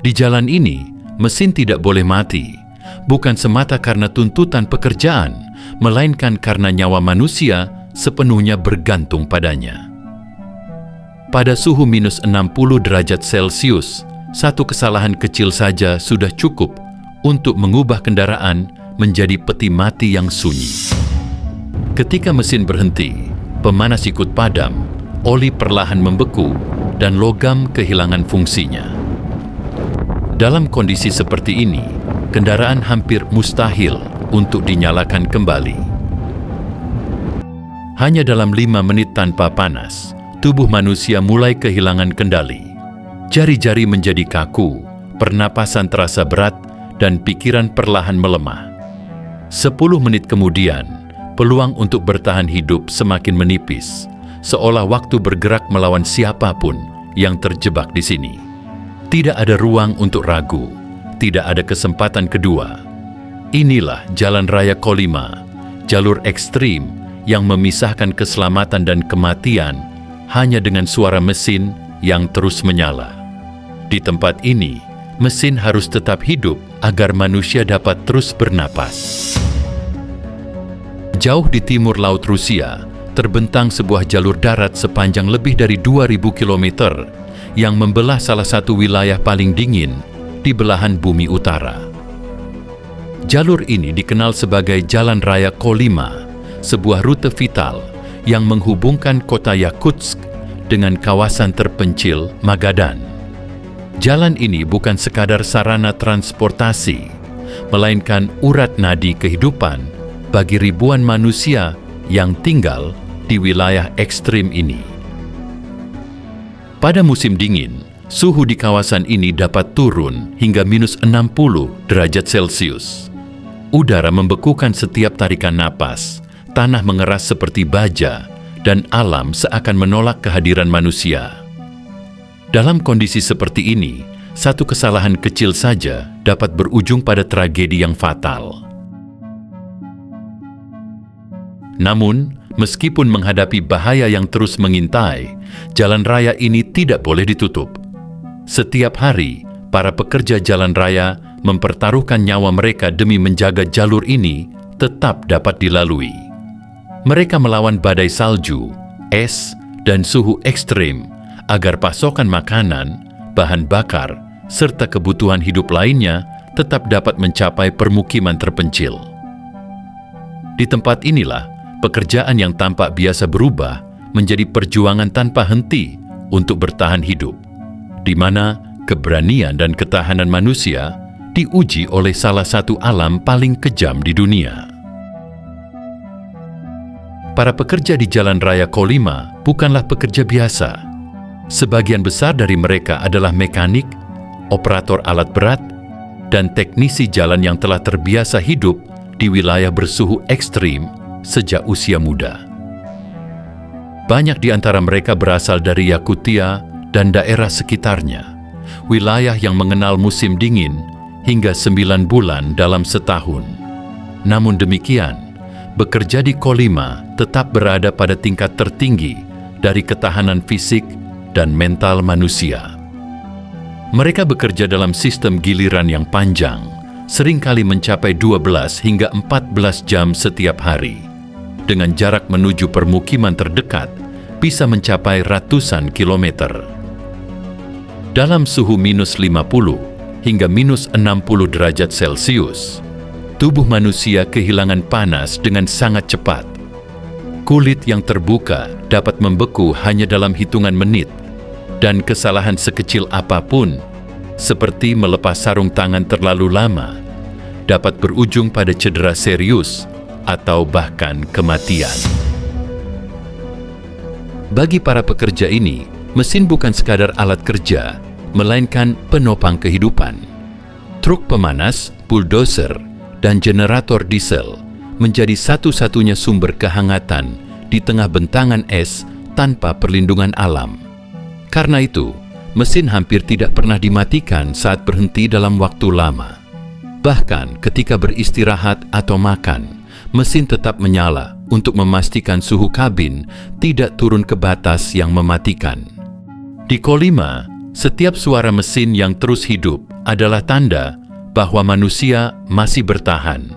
Di jalan ini, mesin tidak boleh mati, bukan semata karena tuntutan pekerjaan, melainkan karena nyawa manusia sepenuhnya bergantung padanya. Pada suhu minus 60 derajat Celcius, satu kesalahan kecil saja sudah cukup untuk mengubah kendaraan menjadi peti mati yang sunyi. Ketika mesin berhenti, pemanas ikut padam, oli perlahan membeku, dan logam kehilangan fungsinya. Dalam kondisi seperti ini, kendaraan hampir mustahil untuk dinyalakan kembali. Hanya dalam 5 menit tanpa panas, tubuh manusia mulai kehilangan kendali. Jari-jari menjadi kaku, pernapasan terasa berat, dan pikiran perlahan melemah. 10 menit kemudian, peluang untuk bertahan hidup semakin menipis, seolah waktu bergerak melawan siapapun yang terjebak di sini. Tidak ada ruang untuk ragu, tidak ada kesempatan kedua. Inilah Jalan Raya Kolyma, jalur ekstrim yang memisahkan keselamatan dan kematian hanya dengan suara mesin yang terus menyala. Di tempat ini, mesin harus tetap hidup agar manusia dapat terus bernapas. Jauh di timur Laut Rusia, terbentang sebuah jalur darat sepanjang lebih dari 2.000 km yang membelah salah satu wilayah paling dingin di belahan bumi utara. Jalur ini dikenal sebagai Jalan Raya Kolyma, sebuah rute vital yang menghubungkan kota Yakutsk dengan kawasan terpencil Magadan. Jalan ini bukan sekadar sarana transportasi, melainkan urat nadi kehidupan bagi ribuan manusia yang tinggal di wilayah ekstrim ini. Pada musim dingin, suhu di kawasan ini dapat turun hingga minus 60 derajat Celcius. Udara membekukan setiap tarikan napas, tanah mengeras seperti baja, dan alam seakan menolak kehadiran manusia. Dalam kondisi seperti ini, satu kesalahan kecil saja dapat berujung pada tragedi yang fatal. Namun, meskipun menghadapi bahaya yang terus mengintai, jalan raya ini tidak boleh ditutup. Setiap hari, para pekerja jalan raya mempertaruhkan nyawa mereka demi menjaga jalur ini tetap dapat dilalui. Mereka melawan badai salju, es, dan suhu ekstrim agar pasokan makanan, bahan bakar, serta kebutuhan hidup lainnya tetap dapat mencapai permukiman terpencil. Di tempat inilah, pekerjaan yang tampak biasa berubah menjadi perjuangan tanpa henti untuk bertahan hidup, di mana keberanian dan ketahanan manusia diuji oleh salah satu alam paling kejam di dunia. Para pekerja di Jalan Raya Kolyma bukanlah pekerja biasa. Sebagian besar dari mereka adalah mekanik, operator alat berat, dan teknisi jalan yang telah terbiasa hidup di wilayah bersuhu ekstrim sejak usia muda. Banyak di antara mereka berasal dari Yakutia dan daerah sekitarnya, wilayah yang mengenal musim dingin hingga 9 bulan dalam setahun. Namun demikian, bekerja di Kolyma tetap berada pada tingkat tertinggi dari ketahanan fisik dan mental manusia. Mereka bekerja dalam sistem giliran yang panjang, seringkali mencapai 12 hingga 14 jam setiap hari. Dengan jarak menuju permukiman terdekat bisa mencapai ratusan kilometer. Dalam suhu minus 50 hingga minus 60 derajat Celcius, tubuh manusia kehilangan panas dengan sangat cepat. Kulit yang terbuka dapat membeku hanya dalam hitungan menit, dan kesalahan sekecil apapun, seperti melepas sarung tangan terlalu lama, dapat berujung pada cedera serius atau bahkan kematian. Bagi para pekerja ini, mesin bukan sekadar alat kerja, melainkan penopang kehidupan. Truk pemanas, bulldozer, dan generator diesel menjadi satu-satunya sumber kehangatan di tengah bentangan es tanpa perlindungan alam. Karena itu, mesin hampir tidak pernah dimatikan saat berhenti dalam waktu lama. Bahkan ketika beristirahat atau makan, mesin tetap menyala untuk memastikan suhu kabin tidak turun ke batas yang mematikan. Di Kolyma, Setiap suara mesin yang terus hidup adalah tanda bahwa manusia masih bertahan.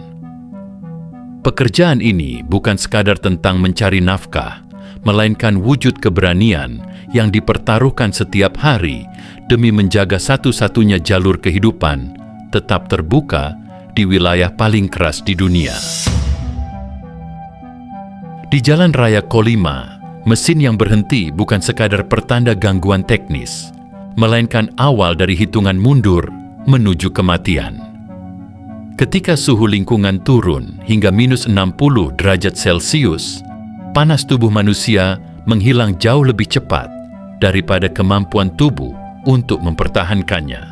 Pekerjaan ini bukan sekadar tentang mencari nafkah, melainkan wujud keberanian yang dipertaruhkan setiap hari demi menjaga satu-satunya jalur kehidupan tetap terbuka di wilayah paling keras di dunia. Di Jalan Raya Kolima, mesin yang berhenti bukan sekadar pertanda gangguan teknis, melainkan awal dari hitungan mundur menuju kematian. Ketika suhu lingkungan turun hingga minus 60 derajat Celcius, panas tubuh manusia menghilang jauh lebih cepat daripada kemampuan tubuh untuk mempertahankannya.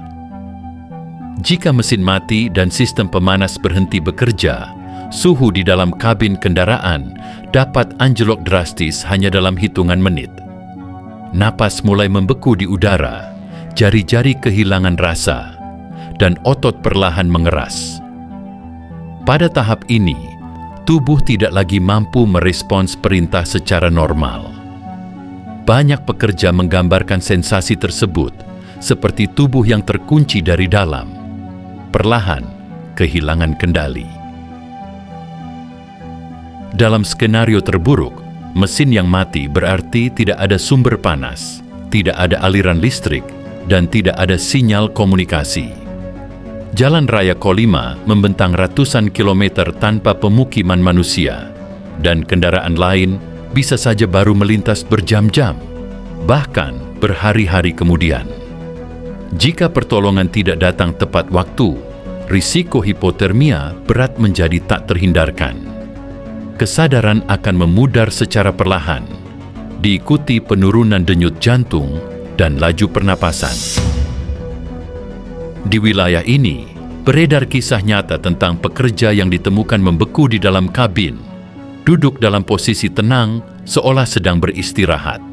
Jika mesin mati dan sistem pemanas berhenti bekerja, suhu di dalam kabin kendaraan dapat anjlok drastis hanya dalam hitungan menit. Napas mulai membeku di udara, jari-jari kehilangan rasa, dan otot perlahan mengeras. Pada tahap ini, tubuh tidak lagi mampu merespons perintah secara normal. Banyak pekerja menggambarkan sensasi tersebut seperti tubuh yang terkunci dari dalam, perlahan kehilangan kendali. Dalam skenario terburuk, mesin yang mati berarti tidak ada sumber panas, tidak ada aliran listrik, dan tidak ada sinyal komunikasi. Jalan Raya Kolima membentang ratusan kilometer tanpa pemukiman manusia, dan kendaraan lain bisa saja baru melintas berjam-jam, bahkan berhari-hari kemudian. Jika pertolongan tidak datang tepat waktu, risiko hipotermia berat menjadi tak terhindarkan. Kesadaran akan memudar secara perlahan, diikuti penurunan denyut jantung dan laju pernapasan. Di wilayah ini, beredar kisah nyata tentang pekerja yang ditemukan membeku di dalam kabin, duduk dalam posisi tenang seolah sedang beristirahat.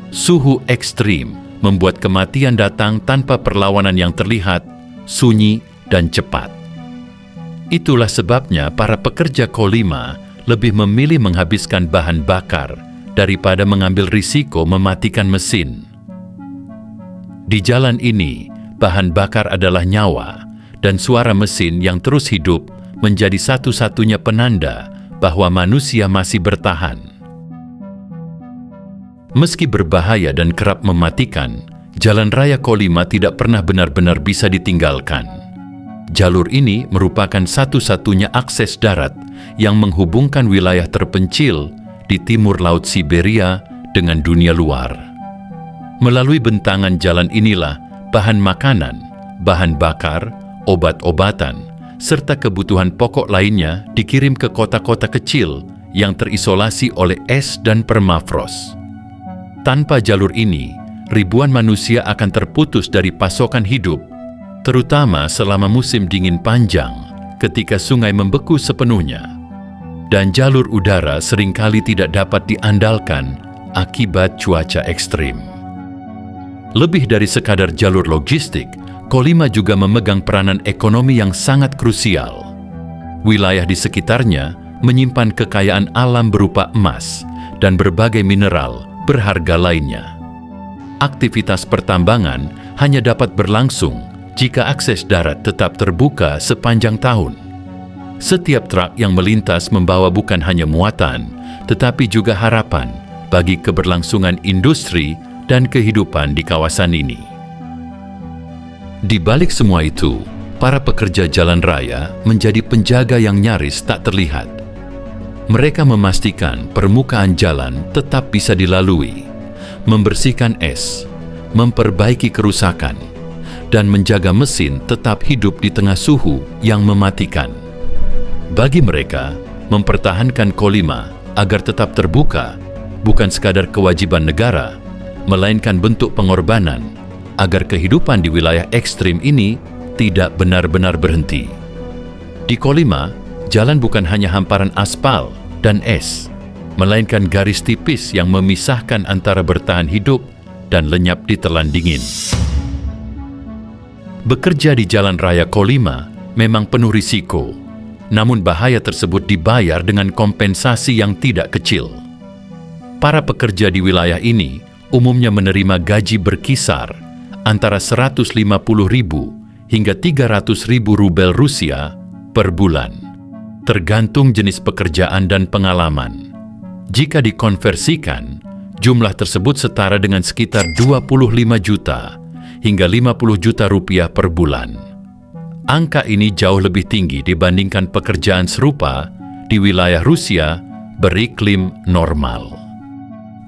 Suhu ekstrim membuat kematian datang tanpa perlawanan yang terlihat, sunyi, dan cepat. Itulah sebabnya para pekerja Kolima lebih memilih menghabiskan bahan bakar daripada mengambil risiko mematikan mesin. Di jalan ini, bahan bakar adalah nyawa, dan suara mesin yang terus hidup menjadi satu-satunya penanda bahwa manusia masih bertahan. Meski berbahaya dan kerap mematikan, Jalan Raya Kolima tidak pernah benar-benar bisa ditinggalkan. Jalur ini merupakan satu-satunya akses darat yang menghubungkan wilayah terpencil di timur Laut Siberia dengan dunia luar. Melalui bentangan jalan inilah bahan makanan, bahan bakar, obat-obatan, serta kebutuhan pokok lainnya dikirim ke kota-kota kecil yang terisolasi oleh es dan permafrost. Tanpa jalur ini, ribuan manusia akan terputus dari pasokan hidup, terutama selama musim dingin panjang ketika sungai membeku sepenuhnya. Dan jalur udara seringkali tidak dapat diandalkan akibat cuaca ekstrim. Lebih dari sekadar jalur logistik, Kolima juga memegang peranan ekonomi yang sangat krusial. Wilayah di sekitarnya menyimpan kekayaan alam berupa emas dan berbagai mineral berharga lainnya. Aktivitas pertambangan hanya dapat berlangsung jika akses darat tetap terbuka sepanjang tahun. Setiap truk yang melintas membawa bukan hanya muatan, tetapi juga harapan bagi keberlangsungan industri dan kehidupan di kawasan ini. Di balik semua itu, para pekerja jalan raya menjadi penjaga yang nyaris tak terlihat. Mereka memastikan permukaan jalan tetap bisa dilalui, membersihkan es, memperbaiki kerusakan, dan menjaga mesin tetap hidup di tengah suhu yang mematikan. Bagi mereka, mempertahankan Kolima agar tetap terbuka bukan sekadar kewajiban negara, melainkan bentuk pengorbanan agar kehidupan di wilayah ekstrim ini tidak benar-benar berhenti. Di Kolima, jalan bukan hanya hamparan aspal dan es, melainkan garis tipis yang memisahkan antara bertahan hidup dan lenyap ditelan dingin. Bekerja di Jalan Raya Kolima memang penuh risiko, namun bahaya tersebut dibayar dengan kompensasi yang tidak kecil. Para pekerja di wilayah ini umumnya menerima gaji berkisar antara 150.000 hingga 300.000 rubel Rusia per bulan, tergantung jenis pekerjaan dan pengalaman. Jika dikonversikan, jumlah tersebut setara dengan sekitar 25 juta hingga 50 juta rupiah per bulan. Angka ini jauh lebih tinggi dibandingkan pekerjaan serupa di wilayah Rusia beriklim normal.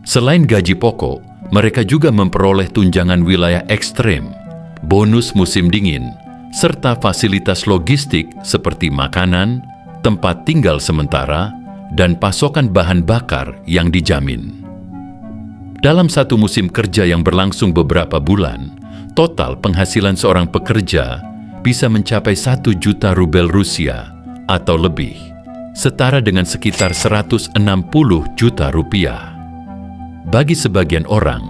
Selain gaji pokok, mereka juga memperoleh tunjangan wilayah ekstrem, bonus musim dingin, serta fasilitas logistik seperti makanan, tempat tinggal sementara, dan pasokan bahan bakar yang dijamin. Dalam satu musim kerja yang berlangsung beberapa bulan, total penghasilan seorang pekerja bisa mencapai 1 juta rubel Rusia atau lebih, setara dengan sekitar 160 juta rupiah. Bagi sebagian orang,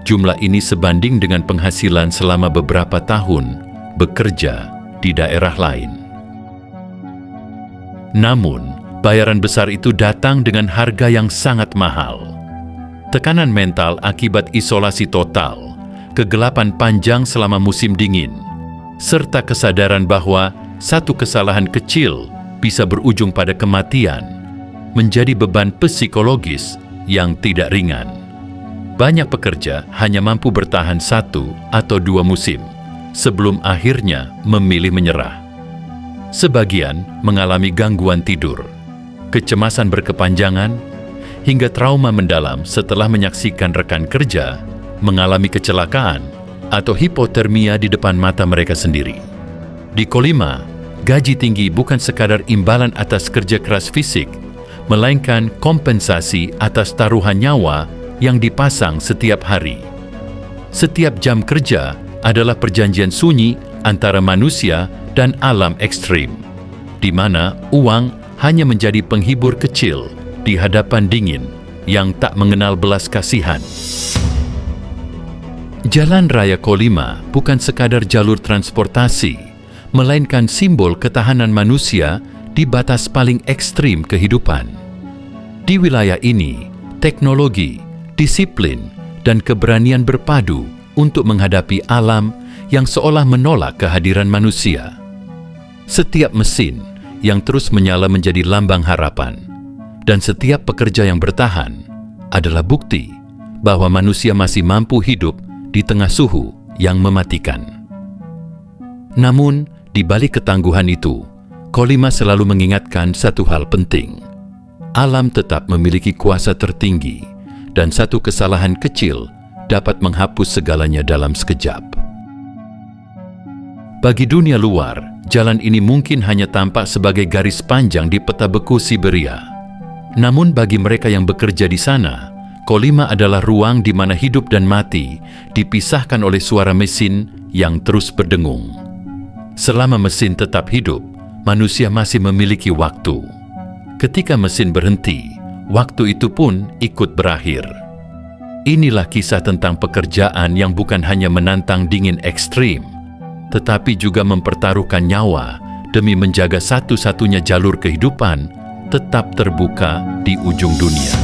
jumlah ini sebanding dengan penghasilan selama beberapa tahun bekerja di daerah lain. Namun, bayaran besar itu datang dengan harga yang sangat mahal. Tekanan mental akibat isolasi total, kegelapan panjang selama musim dingin, serta kesadaran bahwa satu kesalahan kecil bisa berujung pada kematian, menjadi beban psikologis yang tidak ringan. Banyak pekerja hanya mampu bertahan 1 atau 2 musim sebelum akhirnya memilih menyerah. Sebagian mengalami gangguan tidur, kecemasan berkepanjangan, hingga trauma mendalam setelah menyaksikan rekan kerja mengalami kecelakaan atau hipotermia di depan mata mereka sendiri. Di Kolyma, gaji tinggi bukan sekadar imbalan atas kerja keras fisik, melainkan kompensasi atas taruhan nyawa yang dipasang setiap hari. Setiap jam kerja adalah perjanjian sunyi antara manusia dan alam ekstrim, di mana uang hanya menjadi penghibur kecil di hadapan dingin yang tak mengenal belas kasihan. Jalan Raya Kolyma bukan sekadar jalur transportasi, melainkan simbol ketahanan manusia di batas paling ekstrim kehidupan. Di wilayah ini, teknologi, disiplin, dan keberanian berpadu untuk menghadapi alam yang seolah menolak kehadiran manusia. Setiap mesin yang terus menyala menjadi lambang harapan, dan setiap pekerja yang bertahan adalah bukti bahwa manusia masih mampu hidup di tengah suhu yang mematikan. Namun, di balik ketangguhan itu, Kolyma selalu mengingatkan satu hal penting. Alam tetap memiliki kuasa tertinggi, dan satu kesalahan kecil dapat menghapus segalanya dalam sekejap. Bagi dunia luar, jalan ini mungkin hanya tampak sebagai garis panjang di peta beku Siberia. Namun bagi mereka yang bekerja di sana, Kolyma adalah ruang di mana hidup dan mati dipisahkan oleh suara mesin yang terus berdengung. Selama mesin tetap hidup, manusia masih memiliki waktu. Ketika mesin berhenti, waktu itu pun ikut berakhir. Inilah kisah tentang pekerjaan yang bukan hanya menantang dingin ekstrim, tetapi juga mempertaruhkan nyawa demi menjaga satu-satunya jalur kehidupan tetap terbuka di ujung dunia.